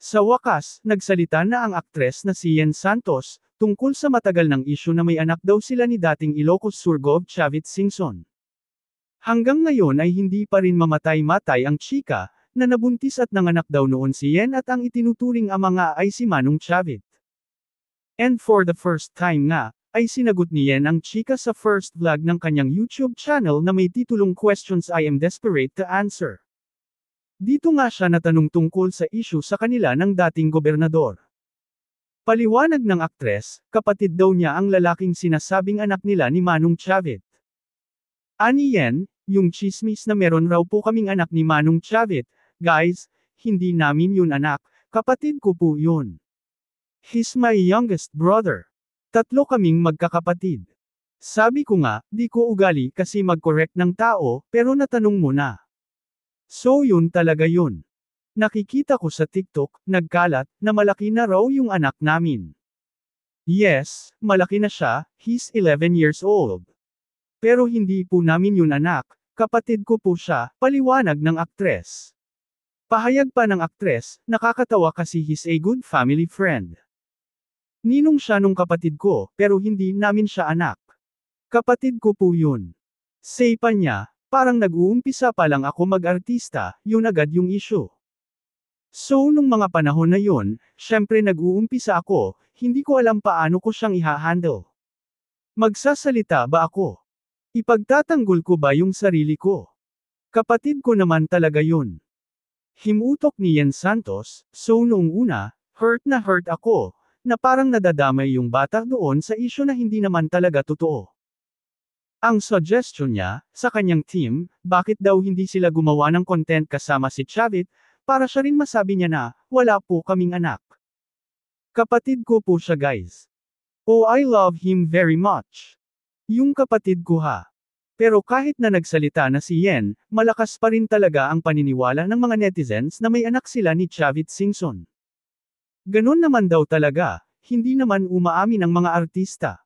Sa wakas, nagsalita na ang aktres na si Yen Santos, tungkol sa matagal ng isyu na may anak daw sila ni dating Ilocos Sur Gov Chavit Singson. Hanggang ngayon ay hindi pa rin mamatay-matay ang chika, na nabuntis at nanganak daw noon si Yen at ang itinuturing ama nga ay si Manong Chavit. And for the first time nga, ay sinagot ni Yen ang chika sa first vlog ng kanyang YouTube channel na may titulong Questions I Am Desperate to Answer. Dito nga siya natanong tungkol sa issue sa kanila ng dating gobernador. Paliwanag ng aktres, kapatid daw niya ang lalaking sinasabing anak nila ni Manong Chavit. Ani Yen, yung chismis na meron raw po kaming anak ni Manong Chavit, guys, hindi namin yun anak, kapatid ko po yun. He's my youngest brother. 3 kaming magkakapatid. Sabi ko nga, di ko ugali kasi mag-correct ng tao, pero natanong mo na. So yun talaga yun. Nakikita ko sa TikTok, nagkalat, na malaki na raw yung anak namin. Yes, malaki na siya, he's 11 years old. Pero hindi po namin yun anak, kapatid ko po siya, paliwanag ng aktres. Pahayag pa ng aktres, nakakatawa kasi he's a good family friend. Ninong siya nung kapatid ko, pero hindi namin siya anak. Kapatid ko po yun. Say pa niya, parang nag-uumpisa pa lang ako mag-artista, yun agad yung issue. So nung mga panahon na yun, syempre nag-uumpisa ako, hindi ko alam paano ko siyang iha-handle. Magsasalita ba ako? Ipagtatanggol ko ba yung sarili ko? Kapatid ko naman talaga yun. Himutok ni Yen Santos, so noong una, hurt na hurt ako, na parang nadadamay yung bata doon sa issue na hindi naman talaga totoo. Ang suggestion niya, sa kanyang team, bakit daw hindi sila gumawa ng content kasama si Chavit, para siya rin masabi niya na, wala po kaming anak. Kapatid ko po siya guys. Oh, I love him very much. Yung kapatid ko ha. Pero kahit na nagsalita na si Yen, malakas pa rin talaga ang paniniwala ng mga netizens na may anak sila ni Chavit Singson. Ganon naman daw talaga, hindi naman umaamin ang mga artista.